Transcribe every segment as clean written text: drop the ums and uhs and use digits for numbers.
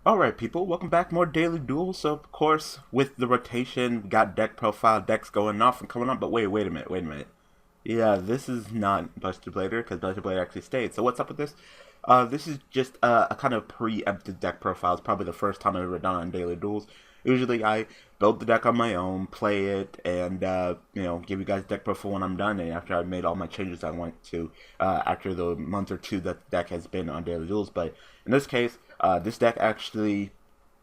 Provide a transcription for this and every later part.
Alright people, welcome back. More Daily Duels. So of course, with the rotation, we got deck profile, decks going off and coming up, but wait a minute. Yeah, this is not Buster Blader, because Buster Blader actually stayed. So what's up with this? This is just a kind of preempted deck profile. It's probably the first time I've ever done on Daily Duels. Usually I build the deck on my own, play it, and give you guys deck profile when I'm done, and after I've made all my changes I want to, after the month or two that the deck has been on Daily Duels. But in this case, this deck actually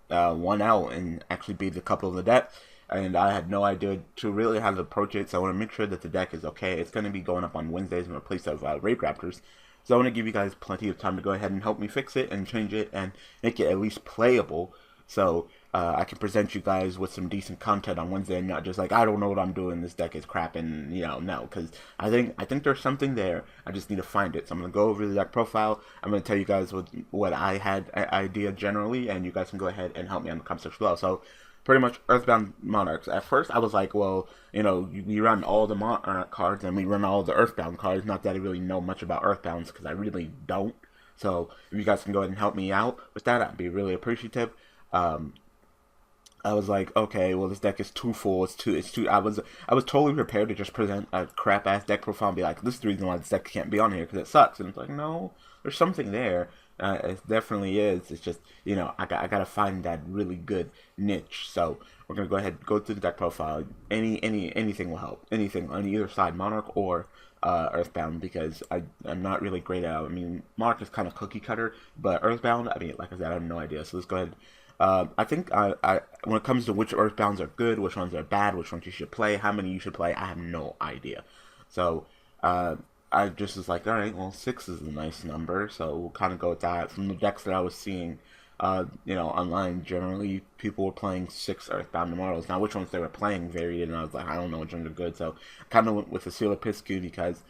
won out and actually beat a couple of the deck, and I had no idea to really how to approach it, so I want to make sure that the deck is okay. It's going to be going up on Wednesdays in replace of Raid Raptors, so I want to give you guys plenty of time to go ahead and help me fix it and change it and make it at least playable, so I can present you guys with some decent content on Wednesday and not just like, I don't know what I'm doing, this deck is crap, and no, because I think there's something there. I just need to find it. So I'm gonna go over the deck profile. I'm gonna tell you guys what I had idea generally, and you guys can go ahead and help me on the comment section below. So pretty much Earthbound Monarchs. At first, I was like, well, we run all the Monarch cards and we run all the Earthbound cards. Not that I really know much about Earthbounds, because I really don't. So if you guys can go ahead and help me out with that, I'd be really appreciative. I was like, okay, well, this deck is too full. It's too. I was totally prepared to just present a crap ass deck profile and be like, this is the reason why this deck can't be on here, because it sucks. And it's like, no, there's something there. It definitely is. It's just, I gotta find that really good niche. So we're gonna go ahead and go through the deck profile. Anything will help. Anything on either side, Monarch or Earthbound, because I'm not really great at it. I mean, Monarch is kind of cookie cutter, but Earthbound, I mean, like I said, I have no idea. So let's go ahead. I think when it comes to which Earthbounds are good, which ones are bad, which ones you should play, how many you should play, I have no idea. So I just was like, all right, well, six is a nice number, so we'll kind of go with that. From the decks that I was seeing, online, generally people were playing six Earthbound Immortals. Now, which ones they were playing varied, and I was like, I don't know which ones are good. So I kind of went with the Seal of Piscu, because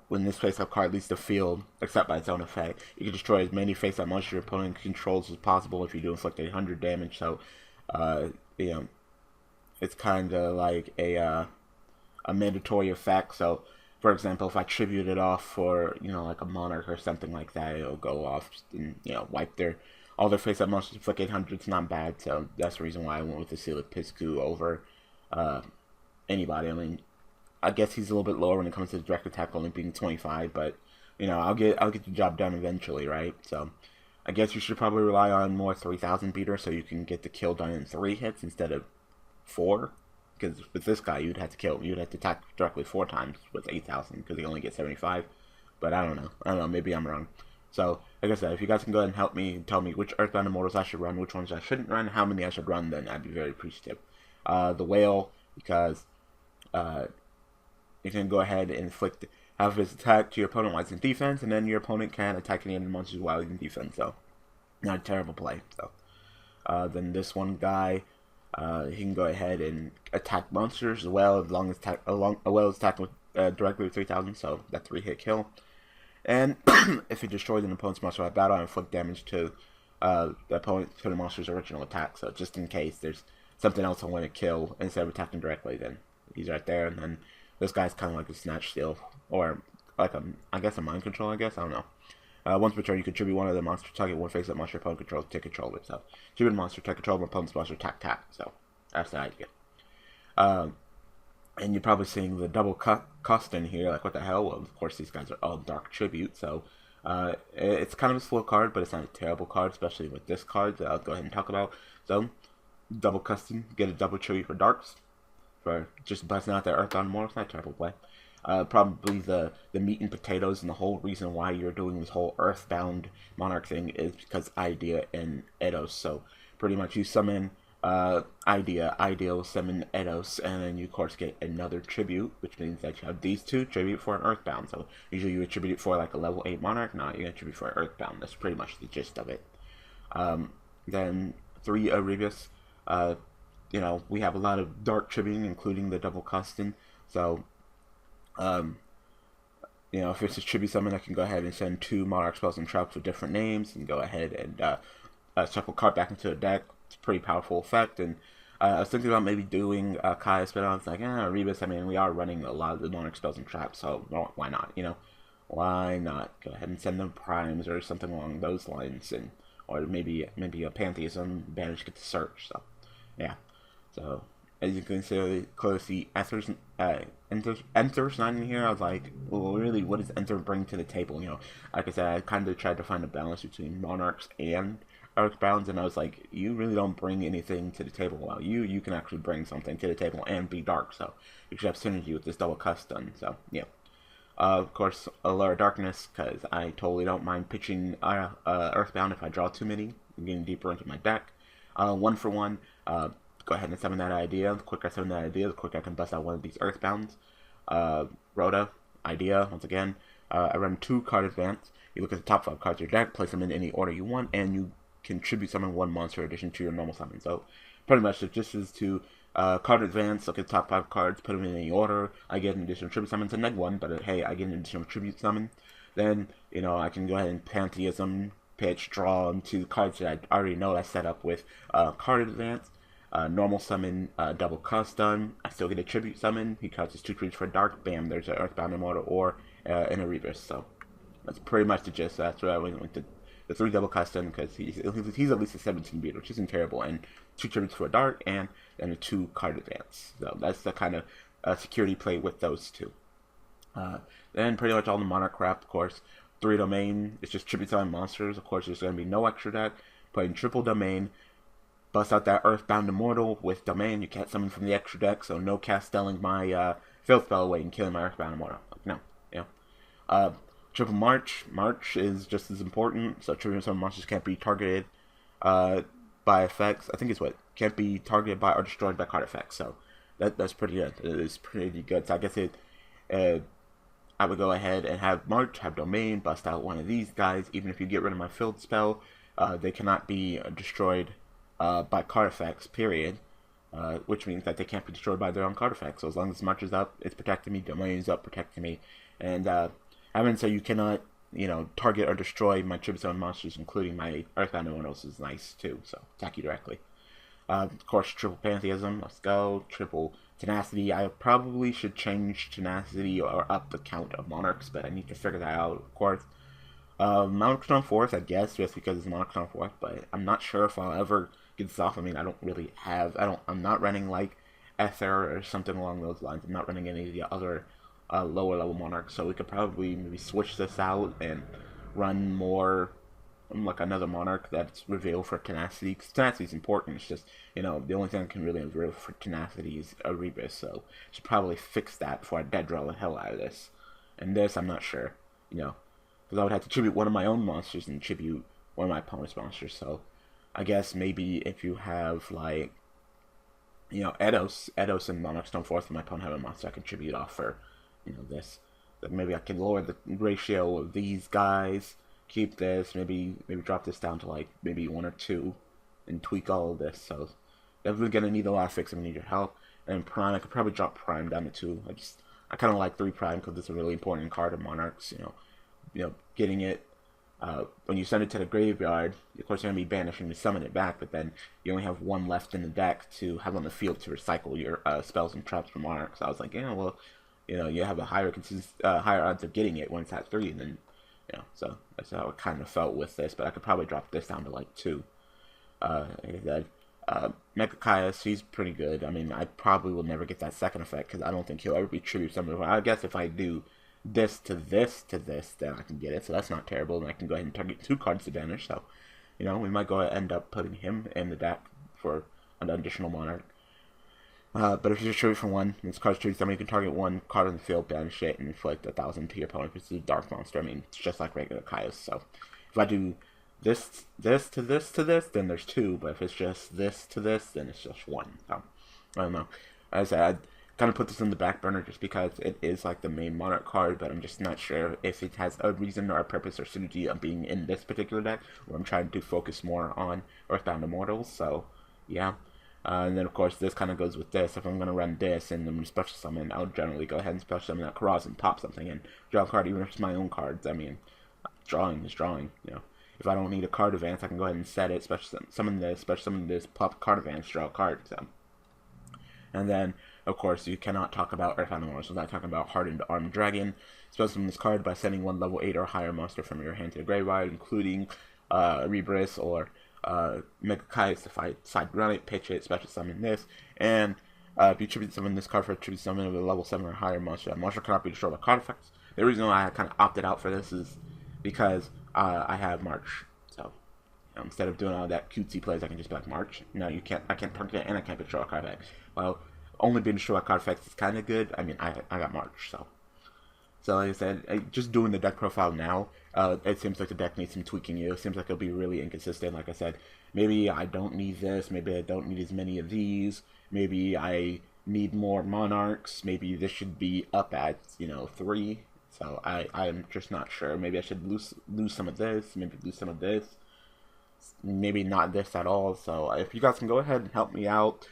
when this face-up card leaves the field, except by its own effect, you can destroy as many face-up monsters your opponent controls as possible if you do inflict 800 damage. So, uh, you know, it's kind of like a mandatory effect. So, for example, if I tribute it off for, like a Monarch or something like that, it'll go off and, wipe all their face-up monsters, inflict 800. It's not bad. So that's the reason why I went with the Seal of Piscu over uh, anybody. I mean, I guess he's a little bit lower when it comes to direct attack, only being 25, but I'll get the job done eventually, right? So I guess you should probably rely on more 3,000 beaters so you can get the kill done in 3 hits instead of 4. Because with this guy, you'd have to attack directly 4 times with 8,000, because he only gets 75. But I don't know. Maybe I'm wrong. So, like I said, if you guys can go ahead and help me and tell me which Earthbound Immortals I should run, which ones I shouldn't run, how many I should run, then I'd be very appreciative. The whale, because uh, you can go ahead and inflict half of his attack to your opponent while he's in defense, and then your opponent can attack any other monsters while he's in defense. So, not a terrible play. So, then this one guy, he can go ahead and attack monsters as well, as long as attack with directly with 3,000. So that 3-hit kill. And if it destroys an opponent's monster by battle, inflict damage to the monster's original attack. So just in case there's something else I want to kill instead of attacking directly, then he's right there. And then this guy's kind of like a snatch steal, or like I guess a mind control. I guess I don't know. Once per turn, you contribute one of the monster target one face that monster opponent controls, take control of it. So tribute monster, take control of opponent's monster, attack. So that's the idea. Um, and you're probably seeing the double cost in here. Like, what the hell? Well, of course, these guys are all dark tribute. So it's kind of a slow card, but it's not a terrible card, especially with this card that I'll go ahead and talk about. So double custom, get a double tribute for darks, for just busting out that Earthbound Immortal. It's not a terrible play. Probably the meat and potatoes, and the whole reason why you're doing this whole Earthbound Monarch thing is because Idea and Eidos. So pretty much you summon Idea will summon Eidos, and then you of course get another tribute, which means that you have these two tribute for an Earthbound. So usually you would tribute it for like a level 8 Monarch. Now you're gonna tribute for an Earthbound. That's pretty much the gist of it. Then 3 Erebus. We have a lot of dark tributing, including the double custom. So um, if it's a tribute summon, I can go ahead and send 2 Monarch spells and traps with different names, and go ahead and shuffle card back into the deck. It's a pretty powerful effect. And I was thinking about maybe doing Kai's, but I was like, Rebus. I mean, we are running a lot of the Monarch spells and traps, so why not? Why not go ahead and send them primes or something along those lines, and or maybe a Pantheism, banish, get to search. So, yeah. So, as you can see, close the Enter's not in here. I was like, well, really, what does Enter bring to the table? You know, like I said, I kind of tried to find a balance between Monarchs and Earthbounds, and I was like, you really don't bring anything to the table. Well, you can actually bring something to the table and be dark, so you should have synergy with this double custom. So, yeah. Of course, a Lower Darkness, because I totally don't mind pitching Earthbound if I draw too many, getting deeper into my deck. 1-for-1, go ahead and summon that idea. The quicker I summon that idea, the quicker I can bust out one of these Earthbounds. Rhoda, idea, once again. I run 2 card advance. You look at the top 5 cards of your deck, place them in any order you want, and you contribute summon 1 monster addition to your normal summon. So, pretty much, it just is to card advance, look at the top 5 cards, put them in any order. I get an additional tribute summon to -1, but hey, I get an additional tribute summon. Then, you know, I can go ahead and Pantheism, pitch, draw into cards that I already know I set up with card advance. Normal summon, double custom. I still get a tribute summon. He costs 2 creatures for dark. Bam, there's an Earthbound Immortal or an Erebus. So that's pretty much the gist. That's why I went with the 3 double custom, because he's at least a 17 beat, which isn't terrible, and 2 tributes for a dark and a 2 card advance. So that's the kind of security play with those 2. Then pretty much all the Monarch crap, of course. 3 domain. It's just tribute summon monsters. Of course, there's going to be no extra deck. Playing triple domain. Bust out that Earthbound Immortal with domain. You can't summon from the extra deck, so no castelling my field spell away and killing my Earthbound Immortal. No, yeah. Triple March. March is just as important. So triple summon monsters can't be targeted by effects. I think it's can't be targeted by or destroyed by card effects. So that's pretty good. It is pretty good. So I guess I would go ahead and have March, have domain, bust out one of these guys. Even if you get rid of my field spell, they cannot be destroyed by card effects, period, which means that they can't be destroyed by their own card effects. So as long as March is up, it's protecting me, domain is up, protecting me, and having so you cannot, you know, target or destroy my tribute summon monsters, including my Earthbound Immortals, is nice too, so attack you directly. Of course, triple Pantheism, let's go. Triple Tenacity. I probably should change Tenacity or up the count of Monarchs, but I need to figure that out, of course. Monarchs on 4th, I guess, just because it's Monarchs on 4th, but I'm not sure if I'll ever get this off. I mean, I don't really have, I'm not running like Ether or something along those lines. I'm not running any of the other lower level Monarchs, so we could probably maybe switch this out and run more like another Monarch that's revealed for Tenacity, because Tenacity is important. It's just, you know, the only thing I can really reveal for Tenacity is Erebus, so I should probably fix that before I dead draw the hell out of this. And this, I'm not sure, you know, because I would have to tribute one of my own monsters and tribute one of my opponent's monsters. So I guess maybe if you have, like, you know, Eidos and Monarch Stone Force, and my opponent have a monster I can tribute off for, you know, this. But maybe I can lower the ratio of these guys, keep this, maybe drop this down to like maybe 1 or 2, and tweak all of this. So definitely gonna need a lot of fixing. I need your help. And Prime, I could probably drop Prime down to 2. I kind of like 3 Prime because it's a really important card in Monarchs. You know, getting it when you send it to the graveyard, of course you're gonna be banishing to summon it back, but then you only have 1 left in the deck to have on the field to recycle your spells and traps from Monarchs. So I was like, yeah, well, you know, you have a higher odds of getting it when it's at 3, and then, you know, so that's how it kind of felt with this. But I could probably drop this down to like 2. Like I said, Nekroz, he's pretty good. I mean, I probably will never get that second effect because I don't think he'll ever be tribute summoned. I guess if I do this to this to this, then I can get it. So that's not terrible, and I can go ahead and target 2 cards to banish. So, you know, we might go ahead and end up putting him in the deck for an additional Monarch. But if you just tribute for 1, this card's tribute summon, you can target 1 card on the field, banish it, and inflict 1,000 to your opponent. If it's a dark monster, I mean, it's just like regular Kaios. So if I do this to this to this, then there's 2. But if it's just this to this, then it's just 1. So I don't know. As I said, I kind of put this in the back burner just because it is like the main Monarch card, but I'm just not sure if it has a reason or a purpose or synergy of being in this particular deck, where I'm trying to focus more on Earthbound Immortals. So yeah. And then, of course, this kind of goes with this. If I'm going to run this and I'm going to special summon, I'll generally go ahead and special summon that Nekroz and pop something and draw a card, even if it's my own cards. I mean, drawing is drawing, you know. If I don't need a card advance, I can go ahead and set it, special summon this, pop card advance, draw a card. So. And then, of course, you cannot talk about Earthbound Immortal. So I'm not talking about Hardened Armed Dragon. Special summon this card by sending 1 level 8 or higher monster from your hand to the graveyard, including Rebris or Megakai's to fight side run it, pitch it, special summon this, and if you tribute summon this card for a tribute summon of a level 7 or higher monster, that monster cannot be destroyed by card effects. The reason why I kind of opted out for this is because I have March, so instead of doing all that cutesy plays, I can just be like, March, no, you can't, I can't target it, and I can't destroy a card effect. Well, only being destroyed by card effects is kind of good. I mean, I got March, so like I said, just doing the deck profile now, it seems like the deck needs some tweaking. It seems like it'll be really inconsistent. Like I said, maybe I don't need this. Maybe I don't need as many of these. Maybe I need more monarchs. Maybe this should be up at 3. So I'm just not sure. Maybe I should lose some of this. Maybe lose some of this. Maybe not this at all. So if you guys can go ahead and help me out,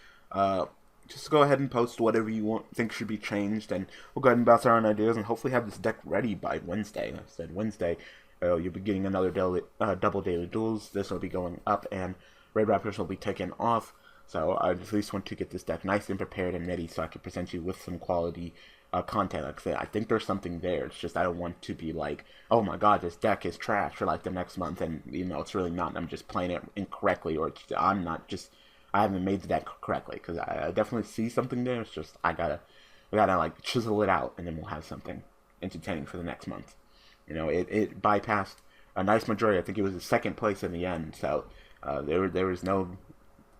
just go ahead and post whatever you think should be changed, and we'll go ahead and bounce around ideas and hopefully have this deck ready by Wednesday. Like I said, Wednesday, you'll be getting another double daily duels. This will be going up, and Red Raptors will be taken off. So I at least want to get this deck nice and prepared and ready so I can present you with some quality content. Like I said, I think there's something there. It's just I don't want to be like, oh my god, this deck is trash for like the next month, and it's really not. And I'm just playing it incorrectly, or I haven't made the deck correctly, because I definitely see something there. It's just we gotta like chisel it out, and then we'll have something entertaining for the next month. It bypassed a nice majority. I think it was the second place in the end. So there was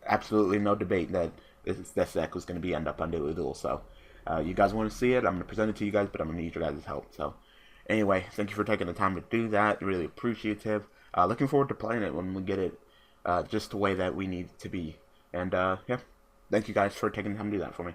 absolutely no debate that this deck was going to end up on Daily Duel. So you guys want to see it, I'm going to present it to you guys, but I'm going to need your guys' help. So anyway, thank you for taking the time to do that. Really appreciative. Looking forward to playing it when we get it just the way that we need it to be. And yeah, thank you guys for taking the time to do that for me.